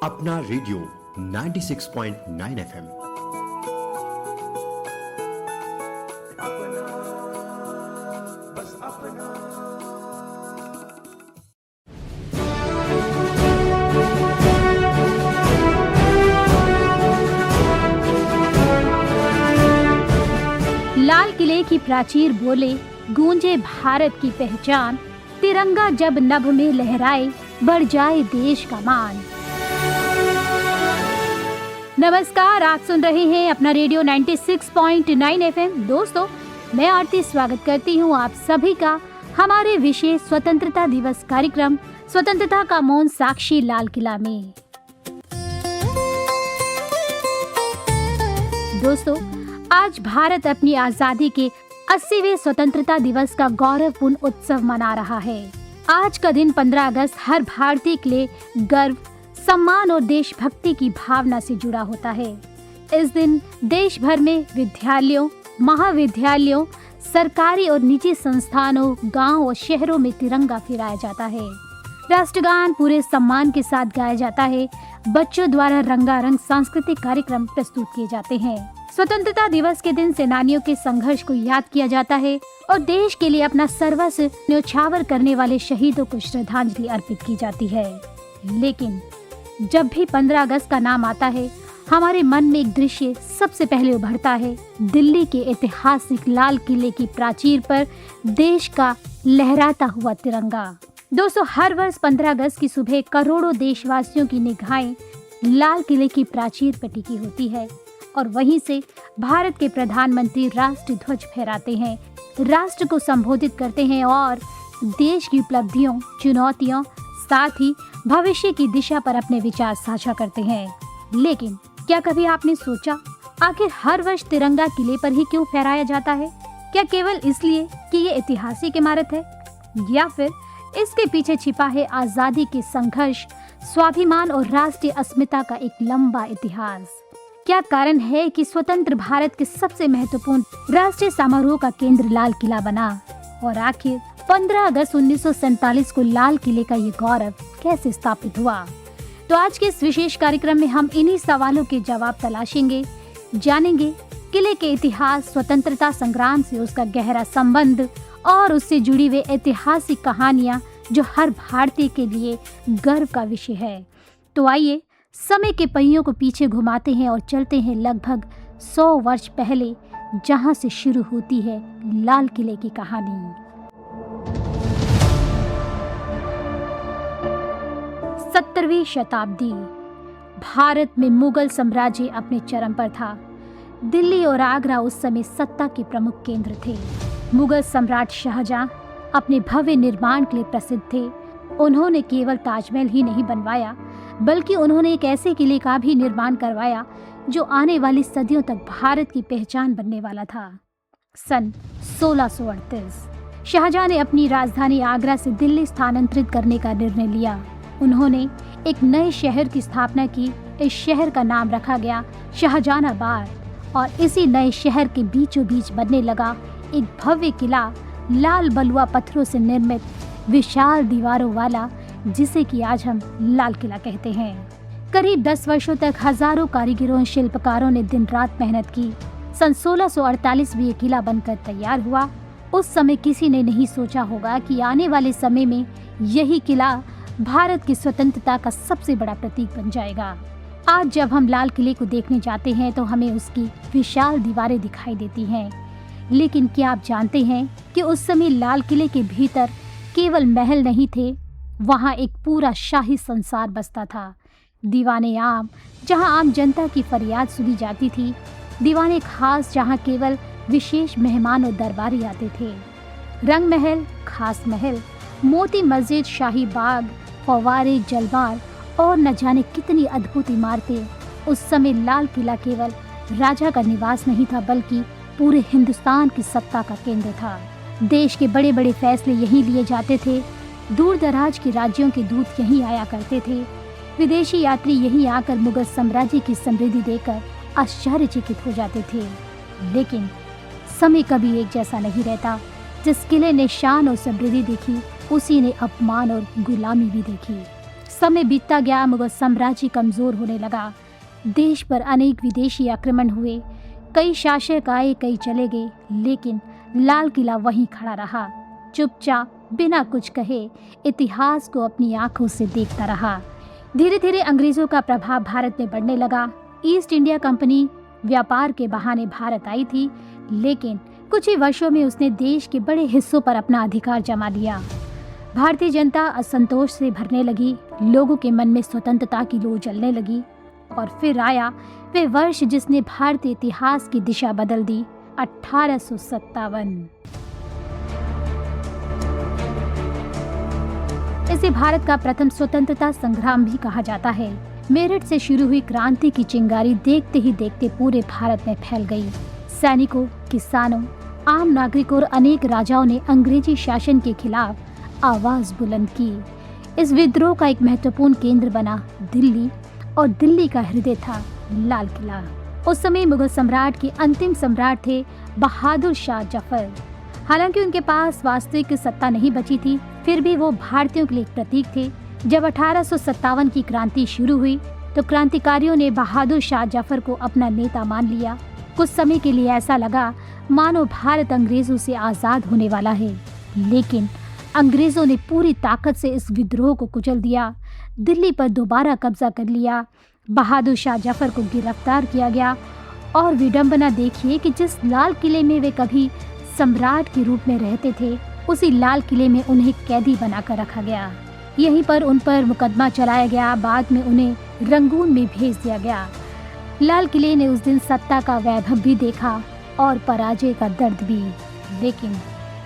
अपना radio 96.9 FM. लाल किले की प्राचीर बोले, गूंजे भारत की पहचान, तिरंगा जब नभ में लहराए, बढ़ जाए देश का मान। नमस्कार, आप सुन रहे हैं अपना रेडियो 96.9 एफएम। दोस्तों, मैं आरती स्वागत करती हूं आप सभी का हमारे विशेष स्वतंत्रता दिवस कार्यक्रम स्वतंत्रता का मौन साक्षी लाल किला में। दोस्तों, आज भारत अपनी आजादी के 80वें स्वतंत्रता दिवस का गौरवपूर्ण उत्सव मना रहा है। आज का दिन 15 अगस्त हर भारतीय के लिए गर्व, सम्मान और देशभक्ति की भावना से जुड़ा होता है। इस दिन देश भर में विद्यालयों, महाविद्यालयों, सरकारी और निजी संस्थानों, गांव और शहरों में तिरंगा फहराया जाता है। राष्ट्रगान पूरे सम्मान के साथ गाया जाता है। बच्चों द्वारा रंगारंग सांस्कृतिक कार्यक्रम प्रस्तुत किए जाते हैं। स्वतंत्रता दिवस के दिन सेनानियों के संघर्ष को याद किया जाता है और देश के लिए अपना सर्वस्व न्योछावर करने वाले शहीदों को श्रद्धांजलि अर्पित की जाती है। लेकिन जब भी 15 अगस्त का नाम आता है, हमारे मन में एक दृश्य सबसे पहले उभरता है। दिल्ली के ऐतिहासिक लाल किले की प्राचीर पर देश का लहराता हुआ तिरंगा। दोस्तों, हर वर्ष 15 अगस्त की सुबह करोड़ों देशवासियों की निगाहें लाल किले की प्राचीर पर टिकी होती है और वहीं से भारत के प्रधानमंत्री राष्ट्रीय ध्वज फहराते हैं, राष्ट्र को संबोधित करते हैं और देश की उपलब्धियों, चुनौतियों, साथ ही भविष्य की दिशा पर अपने विचार साझा करते हैं। लेकिन क्या कभी आपने सोचा, आखिर हर वर्ष तिरंगा किले पर ही क्यों फहराया जाता है? क्या केवल इसलिए कि ये ऐतिहासिक इमारत है, या फिर इसके पीछे छिपा है आजादी के संघर्ष, स्वाभिमान और राष्ट्रीय अस्मिता का एक लंबा इतिहास? क्या कारण है कि स्वतंत्र भारत के सबसे महत्वपूर्ण राष्ट्रीय समारोह का केंद्र लाल किला बना? और आखिर 15 अगस्त 1947 को लाल किले का ये गौरव कैसे स्थापित हुआ? तो आज के इस विशेष कार्यक्रम में हम इन्हीं सवालों के जवाब तलाशेंगे, जानेंगे किले के इतिहास, स्वतंत्रता संग्राम से उसका गहरा संबंध और उससे जुड़ी हुई ऐतिहासिक कहानियां जो हर भारतीय के लिए गर्व का विषय है। तो आइए समय के पहियों को पीछे घुमाते हैं और चलते हैं लगभग 100 वर्ष पहले, जहां से शुरू होती है लाल किले की कहानी। 17वीं शताब्दी। भारत में मुगल साम्राज्य अपने चरम पर था। दिल्ली और आगरा उस समय सत्ता के प्रमुख केंद्र थे। मुगल सम्राट शाहजहां अपने भव्य निर्माण के लिए प्रसिद्ध थे। उन्होंने केवल ताजमहल ही नहीं बनवाया, बल्कि उन्होंने एक ऐसे किले का भी निर्माण करवाया जो आने वाली सदियों तक भारत की पहचान बनने वाला था। सन 1638 शाहजहां ने अपनी राजधानी आगरा से दिल्ली स्थानांतरित करने का निर्णय लिया। उन्होंने एक नए शहर की स्थापना की। इस शहर का नाम रखा गया शाहजहानाबाद और इसी नए शहर के बीचों बीच बनने लगा एक भव्य किला, लाल बलुआ पत्थरों से निर्मित, विशाल दीवारों वाला, जिसे कि आज हम लाल किला कहते हैं। करीब 10 वर्षों तक हजारों कारीगरों और शिल्पकारों ने दिन रात मेहनत की। सन 1648 में ये किला बनकर तैयार हुआ। उस समय किसी ने नहीं सोचा होगा कि आने वाले समय में यही किला भारत की स्वतंत्रता का सबसे बड़ा प्रतीक बन जाएगा। आज जब हम लाल किले को देखने जाते हैं तो हमें उसकी विशाल दीवारें दिखाई देती हैं। लेकिन क्या आप जानते हैं कि उस समय लाल किले के भीतर केवल महल नहीं थे, वहाँ एक पूरा शाही संसार बसता था। दीवाने आम, जहाँ आम जनता की फरियाद सुनी जाती थी। दीवाने खास, जहाँ केवल विशेष मेहमान और दरबारी आते थे। रंग महल, खास महल, मोती मस्जिद, शाही बाग, फव्वारे, जलवार और न जाने कितनी अद्भुत इमारतें। उस समय लाल किला केवल राजा का निवास नहीं था, बल्कि पूरे हिंदुस्तान की सत्ता का केंद्र था। देश के बड़े बड़े फैसले यहीं लिए जाते थे। दूर दराज के राज्यों के दूत यहीं आया करते थे। विदेशी यात्री यहीं आकर मुगल साम्राज्य की समृद्धि देखकर आश्चर्यचकित हो जाते थे। लेकिन समय कभी एक जैसा नहीं रहता। जिस किले ने शान और समृद्धि देखी, उसी ने अपमान और गुलामी भी देखी। समय बीतता गया, मुगल साम्राज्य कमजोर होने लगा। देश पर अनेक विदेशी आक्रमण हुए, कई शासक आए, कई चले गए, लेकिन लाल किला वहीं खड़ा रहा, चुपचाप बिना कुछ कहे इतिहास को अपनी आंखों से देखता रहा। धीरे धीरे अंग्रेजों का प्रभाव भारत में बढ़ने लगा। ईस्ट इंडिया कंपनी व्यापार के बहाने भारत आई थी, लेकिन कुछ ही वर्षों में उसने देश के बड़े हिस्सों पर अपना अधिकार जमा लिया। भारतीय जनता असंतोष से भरने लगी, लोगों के मन में स्वतंत्रता की लौ जलने लगी। और फिर आया वे वर्ष जिसने भारतीय इतिहास की दिशा बदल दी, 1857। इसे भारत का प्रथम स्वतंत्रता संग्राम भी कहा जाता है। मेरठ से शुरू हुई क्रांति की चिंगारी देखते ही देखते पूरे भारत में फैल गई। सैनिकों, किसानों, आम नागरिकों और अनेक राजाओं ने अंग्रेजी शासन के खिलाफ आवाज बुलंद की। इस विद्रोह का एक महत्वपूर्ण केंद्र बना दिल्ली, और दिल्ली का हृदय था लाल किला। उस समय मुगल सम्राट के अंतिम सम्राट थे बहादुर शाह जफर। हालांकि उनके पास वास्तविक सत्ता नहीं बची थी, फिर भी वो भारतीयों के लिए एक प्रतीक थे। जब 1857 की क्रांति शुरू हुई तो क्रांतिकारियों ने बहादुर शाह जफर को अपना नेता मान लिया। कुछ समय के लिए ऐसा लगा मानो भारत अंग्रेजों से आजाद होने वाला है, लेकिन अंग्रेजों ने पूरी ताकत से इस विद्रोह को कुचल दिया। दिल्ली पर दोबारा कब्जा कर लिया। बहादुर शाह जफर को गिरफ्तार किया गया, और विडंबना देखिए कि जिस लाल किले में वे कभी सम्राट के रूप में रहते थे, उसी लाल किले में उन्हें कैदी बनाकर रखा गया। यहीं पर उन पर मुकदमा चलाया गया। बाद में उन्हें रंगून में भेज दिया गया। लाल किले ने उस दिन सत्ता का वैभव भी देखा और पराजय का दर्द भी, लेकिन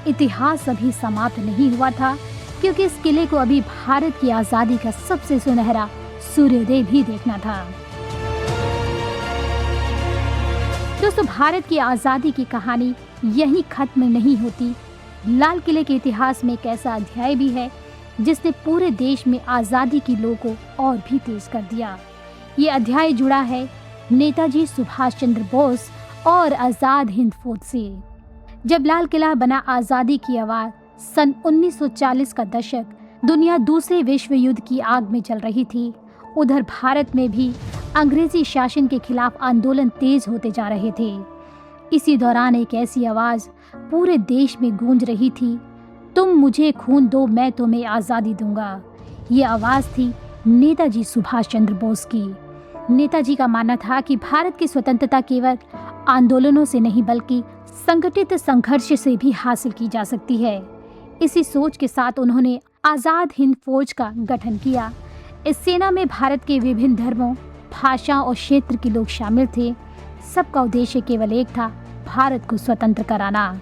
इतिहास अभी समाप्त नहीं हुआ था, क्योंकि इस किले को अभी भारत की आजादी का सबसे सुनहरा सूर्योदय भी देखना था। दोस्तों, भारत की आजादी की कहानी यहीं खत्म नहीं होती। लाल किले के इतिहास में एक ऐसा अध्याय भी है जिसने पूरे देश में आजादी की लौ को और भी तेज कर दिया। ये अध्याय जुड़ा है नेताजी सुभाष चंद्र बोस और आजाद हिंद फौज से। जब लाल किला बना, आजादी की आवाज, सन 1940 का दशक, दुनिया दूसरे विश्व युद्ध की आग में जल रही थी। उधर भारत में भी अंग्रेजी शासन के खिलाफ आंदोलन तेज होते जा रहे थे। इसी दौरान एक ऐसी आवाज पूरे देश में गूंज रही थी, तुम मुझे खून दो, मैं तुम्हें आज़ादी दूंगा। ये आवाज़ थी नेताजी सुभाष चंद्र बोस की। नेताजी का मानना था कि भारत की स्वतंत्रता केवल आंदोलनों से नहीं बल्कि संगठित संघर्ष से भी हासिल की जा सकती है। इसी सोच के साथ उन्होंने आज़ाद हिंद फौज का गठन किया। इस सेना में भारत के विभिन्न धर्मों, भाषा और क्षेत्र के लोग शामिल थे। सबका उद्देश्य केवल एक था, भारत को स्वतंत्र कराना।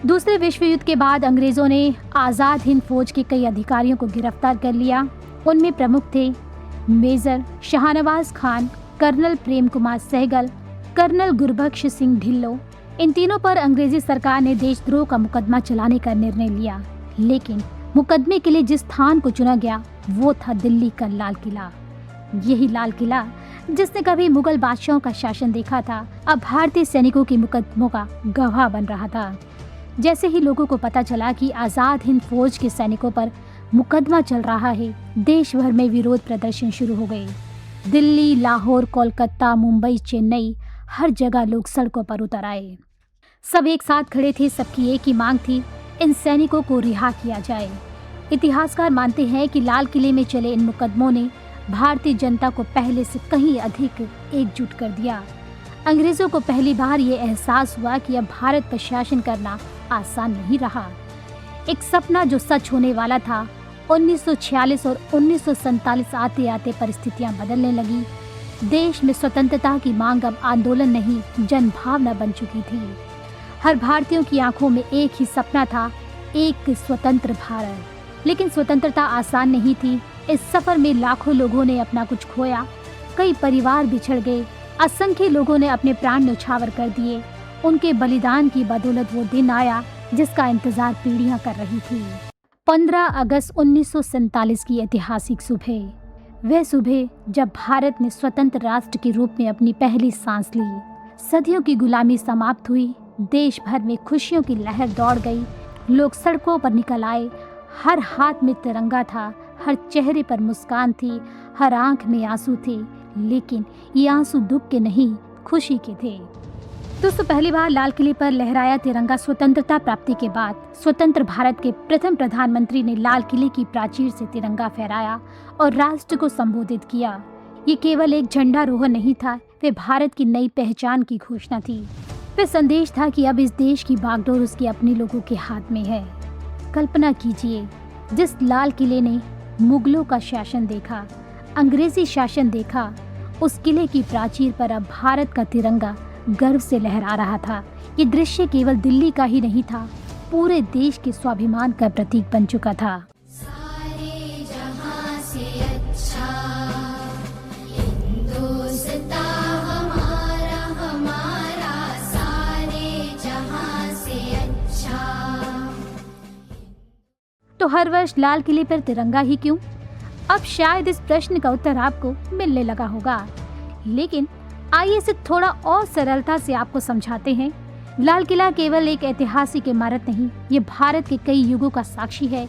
दूसरे विश्व युद्ध के बाद अंग्रेजों ने आज़ाद हिंद फौज के कई अधिकारियों को गिरफ्तार कर लिया। उनमें प्रमुख थे major Shahnawaz Khan, colonel Prem Kumar Sehgal, colonel Gurbaksh Singh Dhillon. इन तीनों पर अंग्रेजी सरकार ने देशद्रोह का मुकदमा चलाने का निर्णय लिया, लेकिन मुकदमे के लिए जिस स्थान को चुना गया वो था दिल्ली का लाल किला। यही लाल किला जिसने कभी मुगल बादशाहों का शासन देखा था, अब भारतीय सैनिकों के मुकदमों का गवाह बन रहा था। जैसे ही लोगों को पता चला कि आज़ाद हिंद फौज के सैनिकों पर मुकदमा चल रहा है, देश भर में विरोध प्रदर्शन शुरू हो गए। दिल्ली, लाहौर, कोलकाता, मुंबई, चेन्नई, हर जगह लोग सड़कों पर उतर आए। सब एक साथ खड़े थे, सबकी एक ही मांग थी, इन सैनिकों को रिहा किया जाए। इतिहासकार मानते हैं कि लाल किले में चले इन मुकदमों ने भारतीय जनता को पहले से कहीं अधिक एकजुट कर दिया। अंग्रेजों को पहली बार ये एहसास हुआ कि अब भारत पर शासन करना आसान नहीं रहा। एक सपना जो सच होने वाला था। 1946 और 1947 आते आते परिस्थितियां बदलने लगी। देश में स्वतंत्रता की मांग अब आंदोलन नहीं, जन भावना बन चुकी थी। हर भारतीयों की आंखों में एक ही सपना था, एक स्वतंत्र भारत। लेकिन स्वतंत्रता आसान नहीं थी। इस सफर में लाखों लोगों ने अपना कुछ खोया, कई परिवार बिछड़ गए, असंख्य लोगों ने अपने प्राण न्यौछावर कर दिए। उनके बलिदान की बदौलत वो दिन आया जिसका इंतजार पीढ़ियां कर रही थी। 15 अगस्त 1947 की ऐतिहासिक सुबह, वह सुबह जब भारत ने स्वतंत्र राष्ट्र के रूप में अपनी पहली सांस ली। सदियों की गुलामी समाप्त हुई, देश भर में खुशियों की लहर दौड़ गई। लोग सड़कों पर निकल आए, हर हाथ में तिरंगा था, हर चेहरे पर मुस्कान थी, हर आंख में आंसू थे, लेकिन ये आंसू दुख के नहीं, खुशी के थे। दोस्तों, पहली बार लाल किले पर लहराया तिरंगा स्वतंत्रता प्राप्ति के बाद स्वतंत्र भारत के प्रथम प्रधानमंत्री ने लाल किले की प्राचीर से तिरंगा फहराया और राष्ट्र को संबोधित किया। ये केवल एक झंडारोहण नहीं था, वे भारत की नई पहचान की घोषणा थी। वे संदेश था कि अब इस देश की बागडोर उसके अपने लोगों के हाथ में है। कल्पना कीजिए, जिस लाल किले ने मुगलों का शासन देखा, अंग्रेजी शासन देखा, उस किले की प्राचीर पर अब भारत का तिरंगा गर्व से लहरा रहा था। ये दृश्य केवल दिल्ली का ही नहीं था, पूरे देश के स्वाभिमान का प्रतीक बन चुका था। सारे जहां से अच्छा हिंदुस्तां हमारा हमारा, सारे जहां से अच्छा। तो हर वर्ष लाल किले पर तिरंगा ही क्यों? अब शायद इस प्रश्न का उत्तर आपको मिलने लगा होगा, लेकिन आइए इसे थोड़ा और सरलता से आपको समझाते हैं। लाल किला केवल एक ऐतिहासिक इमारत नहीं, ये भारत के कई युगों का साक्षी है।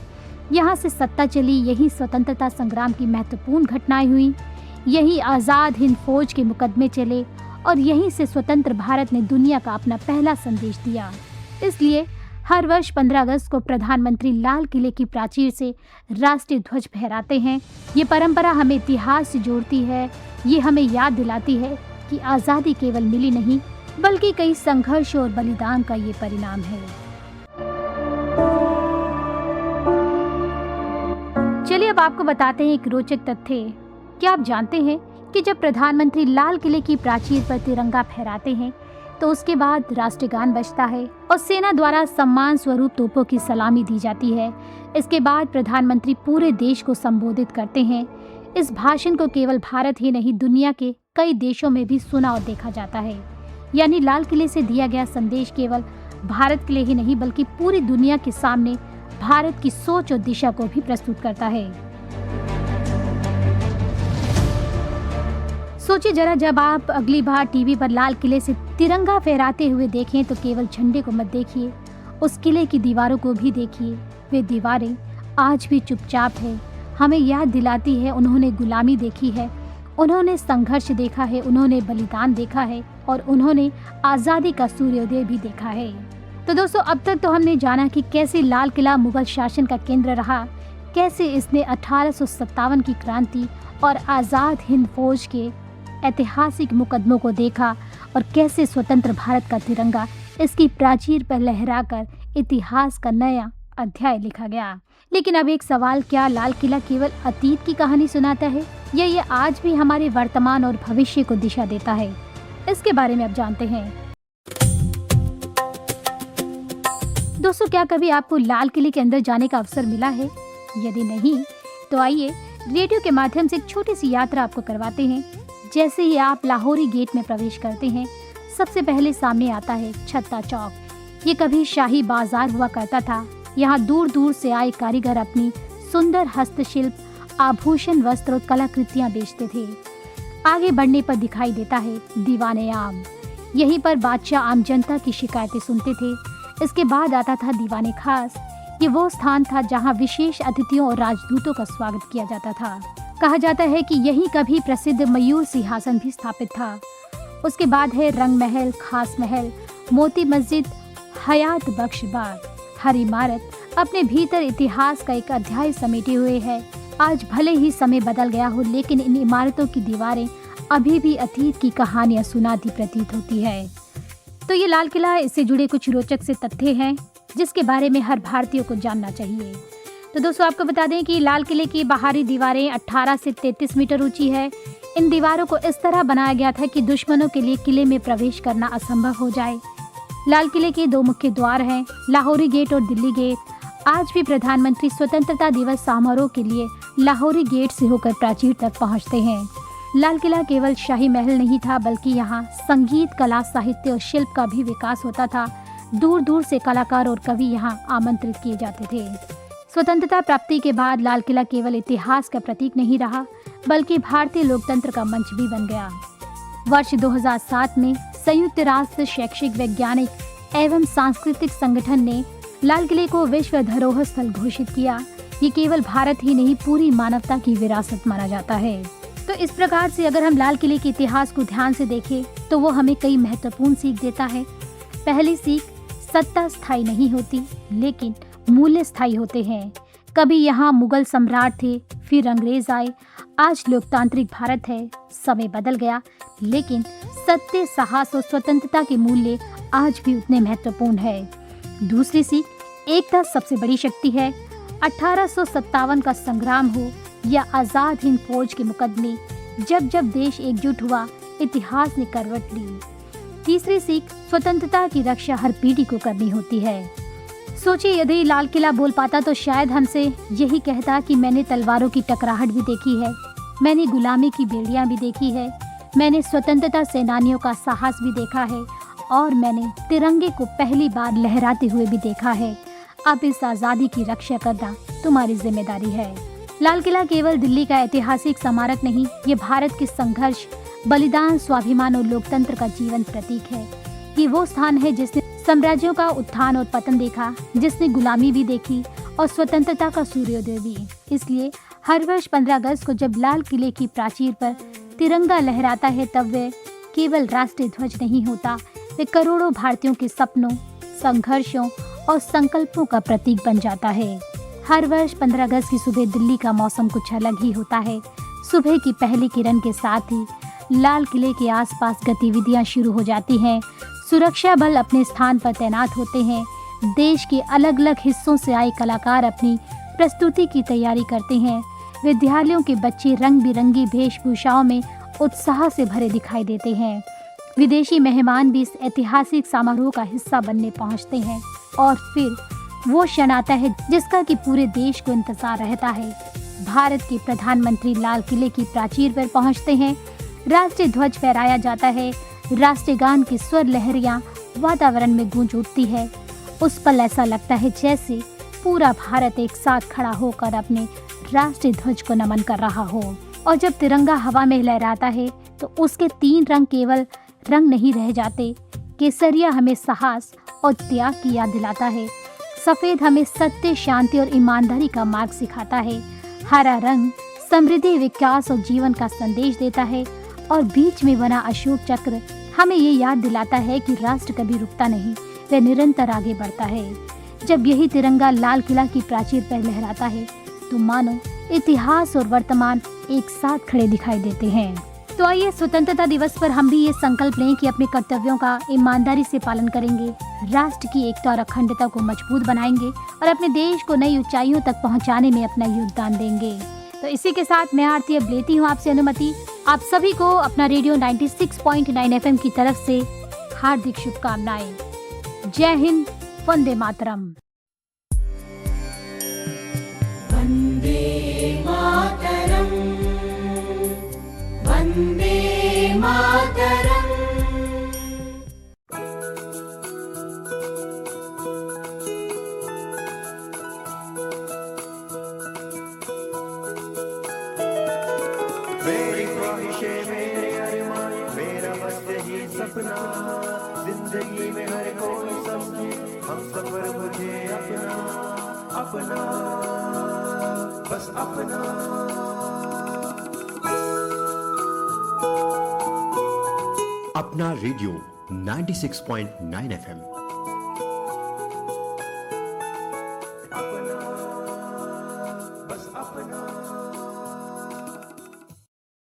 यहाँ से सत्ता चली, यही स्वतंत्रता संग्राम की महत्वपूर्ण घटनाएं हुई, यही आज़ाद हिंद फौज के मुकदमे चले और यहीं से स्वतंत्र भारत ने दुनिया का अपना पहला संदेश दिया। इसलिए हर वर्ष 15 अगस्त को प्रधानमंत्री लाल किले की प्राचीर से राष्ट्रीय ध्वज फहराते हैं। ये परंपरा हमें इतिहास से जोड़ती है, ये हमें याद दिलाती है कि आज़ादी केवल मिली नहीं, बल्कि कई संघर्ष और बलिदान का ये परिणाम है। चलिए अब आपको बताते हैं एक रोचक तथ्य। क्या आप जानते हैं कि जब प्रधानमंत्री लाल किले की प्राचीर पर तिरंगा फहराते हैं तो उसके बाद राष्ट्रगान बजता है और सेना द्वारा सम्मान स्वरूप तोपों की सलामी दी जाती है। इसके बाद प्रधानमंत्री पूरे देश को संबोधित करते हैं। इस भाषण को केवल भारत ही नहीं, दुनिया के कई देशों में भी सुना और देखा जाता है। यानी लाल किले से दिया गया संदेश केवल भारत के लिए ही नहीं, बल्कि पूरी दुनिया के सामने भारत की सोच और दिशा को भी प्रस्तुत करता है। सोचिए जरा, जब आप अगली बार टीवी पर लाल किले से तिरंगा फहराते हुए देखें तो केवल झंडे को मत देखिए, उस किले की दीवारों को भी देखिए। वे दीवारें आज भी चुपचाप है, हमें याद दिलाती है उन्होंने गुलामी देखी है, उन्होंने संघर्ष देखा है, उन्होंने बलिदान देखा है और उन्होंने आज़ादी का सूर्योदय भी देखा है। तो दोस्तों, अब तक तो हमने जाना कि कैसे लाल किला मुगल शासन का केंद्र रहा, कैसे इसने 1857 की क्रांति और आज़ाद हिंद फौज के ऐतिहासिक मुकदमों को देखा और कैसे स्वतंत्र भारत का तिरंगा इसकी प्राचीर पर लहराकर इतिहास का नया अध्याय लिखा गया। लेकिन अब एक सवाल, क्या लाल किला केवल अतीत की कहानी सुनाता है या ये आज भी हमारे वर्तमान और भविष्य को दिशा देता है? इसके बारे में अब जानते हैं। दोस्तों, क्या कभी आपको लाल किले के अंदर जाने का अवसर मिला है? यदि नहीं तो आइए रेडियो के माध्यम से एक छोटी सी यात्रा आपको करवाते हैं। जैसे ही आप लाहौरी गेट में प्रवेश करते हैं, सबसे पहले सामने आता है छत्ता चौक। ये कभी शाही बाजार हुआ करता था। यहाँ दूर दूर से आए कारीगर अपनी सुंदर हस्तशिल्प, आभूषण, वस्त्र और कलाकृतियाँ बेचते थे। आगे बढ़ने पर दिखाई देता है दीवाने आम। यहीं पर बादशाह आम जनता की शिकायतें सुनते थे। इसके बाद आता था दीवाने खास। ये वो स्थान था जहाँ विशेष अतिथियों और राजदूतों का स्वागत किया जाता था। कहा जाता है कि यहीं कभी प्रसिद्ध मयूर सिंहासन भी स्थापित था। उसके बाद है रंग महल, खास महल, मोती मस्जिद, हयात बख्श बाग। हर इमारत अपने भीतर इतिहास का एक अध्याय समेटे हुए है। आज भले ही समय बदल गया हो, लेकिन इन इमारतों की दीवारें अभी भी अतीत की कहानियां सुनाती प्रतीत होती है। तो ये लाल किला, इससे जुड़े कुछ रोचक से तथ्य हैं जिसके बारे में हर भारतीय को जानना चाहिए। तो दोस्तों, आपको बता दें कि लाल किले की बाहरी दीवारें 18 से 33 मीटर ऊंची है। इन दीवारों को इस तरह बनाया गया था कि दुश्मनों के लिए किले में प्रवेश करना असंभव हो जाए। लाल किले के 2 मुख्य द्वार हैं, लाहौरी गेट और दिल्ली गेट। आज भी प्रधानमंत्री स्वतंत्रता दिवस समारोह के लिए लाहौरी गेट से होकर प्राचीर तक पहुंचते हैं। लाल किला केवल शाही महल नहीं था, बल्कि यहाँ संगीत, कला, साहित्य और शिल्प का भी विकास होता था। दूर दूर से कलाकार और कवि यहाँ आमंत्रित किए जाते थे। स्वतंत्रता प्राप्ति के बाद लाल किला केवल इतिहास का प्रतीक नहीं रहा, बल्कि भारतीय लोकतंत्र का मंच भी बन गया। वर्ष 2007 में संयुक्त राष्ट्र शैक्षिक, वैज्ञानिक एवं सांस्कृतिक संगठन ने लाल किले को विश्व धरोहर स्थल घोषित किया। ये केवल भारत ही नहीं पूरी मानवता की विरासत माना जाता है। तो इस प्रकार से अगर हम लाल किले के इतिहास को ध्यान से देखें तो वो हमें कई महत्वपूर्ण सीख देता है। पहली सीख, सत्ता स्थायी नहीं होती लेकिन मूल्य स्थायी होते हैं। कभी यहाँ मुगल सम्राट थे, फिर अंग्रेज आए, आज लोकतांत्रिक भारत है। समय बदल गया लेकिन सत्य, साहस और स्वतंत्रता के मूल्य आज भी उतने महत्वपूर्ण है। दूसरी सीख, एकता सबसे बड़ी शक्ति है। 1857 का संग्राम हो या आजाद हिंद फौज के मुकदमे, जब जब देश एकजुट हुआ इतिहास ने करवट ली। तीसरी सीख, स्वतंत्रता की रक्षा हर पीढ़ी को करनी होती है। सोचिए यदि लाल किला बोल पाता तो शायद हमसे यही कहता कि मैंने तलवारों की टकराहट भी देखी है, मैंने गुलामी की बेड़ियां भी देखी है, मैंने स्वतंत्रता सेनानियों का साहस भी देखा है और मैंने तिरंगे को पहली बार लहराते हुए भी देखा है। अब इस आज़ादी की रक्षा करना तुम्हारी जिम्मेदारी है। लाल किला केवल दिल्ली का ऐतिहासिक स्मारक नहीं, ये भारत के संघर्ष, बलिदान, स्वाभिमान और लोकतंत्र का जीवन प्रतीक है। ये वो स्थान है जिसने साम्राज्यों का उत्थान और पतन देखा, जिसने गुलामी भी देखी और स्वतंत्रता का सूर्योदय भी। इसलिए हर वर्ष 15 अगस्त को जब लाल किले की प्राचीर पर तिरंगा लहराता है तब वह केवल राष्ट्रीय ध्वज नहीं होता, वे करोड़ों भारतीयों के सपनों, संघर्षों और संकल्पों का प्रतीक बन जाता है। हर वर्ष 15 अगस्त की सुबह दिल्ली का मौसम कुछ अलग ही होता है। सुबह की पहली किरण के साथ ही लाल किले के आसपास गतिविधियां शुरू हो जाती हैं। सुरक्षा बल अपने स्थान पर तैनात होते हैं। देश के अलग अलग हिस्सों से आए कलाकार अपनी प्रस्तुति की तैयारी करते हैं। विद्यालयों के बच्चे रंग बिरंगी वेशभूषाओं में उत्साह से भरे दिखाई देते हैं। विदेशी मेहमान भी इस ऐतिहासिक समारोह का हिस्सा बनने पहुंचते हैं और फिर वो क्षण आता है जिसका कि पूरे देश को इंतजार रहता है। भारत के प्रधानमंत्री लाल किले की प्राचीर पर पहुंचते हैं, राष्ट्रीय ध्वज फहराया जाता है, राष्ट्रीय गान की स्वर लहरियां वातावरण में गूंज उठती है। उस पल ऐसा लगता है जैसे पूरा भारत एक साथ खड़ा होकर अपने राष्ट्रीय ध्वज को नमन कर रहा हो। और जब तिरंगा हवा में लहराता है तो उसके 3 रंग केवल रंग नहीं रह जाते। केसरिया हमें साहस और त्याग की याद दिलाता है, सफेद हमें सत्य, शांति और ईमानदारी का मार्ग सिखाता है, हरा रंग समृद्धि, विकास और जीवन का संदेश देता है और बीच में बना अशोक चक्र हमें ये याद दिलाता है कि राष्ट्र कभी रुकता नहीं, वह निरंतर आगे बढ़ता है। जब यही तिरंगा लाल किला की प्राचीर पर लहराता है तो मानो इतिहास और वर्तमान एक साथ खड़े दिखाई देते हैं। तो आइए स्वतंत्रता दिवस पर हम भी ये संकल्प लें कि अपने कर्तव्यों का ईमानदारी से पालन करेंगे, राष्ट्र की एकता और अखंडता को मजबूत बनाएंगे और अपने देश को नई ऊंचाइयों तक पहुंचाने में अपना योगदान देंगे। तो इसी के साथ मैं आरती अब लेती हूँ आपसे अनुमति। आप सभी को अपना रेडियो 96.9 FM की तरफ से हार्दिक शुभकामनाएं। जय हिंद, वंदे मातरम। वन्दे मातरम् वन्दे मातरम्। मेरी ख्वाहिशें, मेरे अरमान, मेरा बस यही सपना, जिंदगी में हर कोई समझे हम सफर मुझे अपना अपना, बस अपना। अपना रेडियो 96.9 FM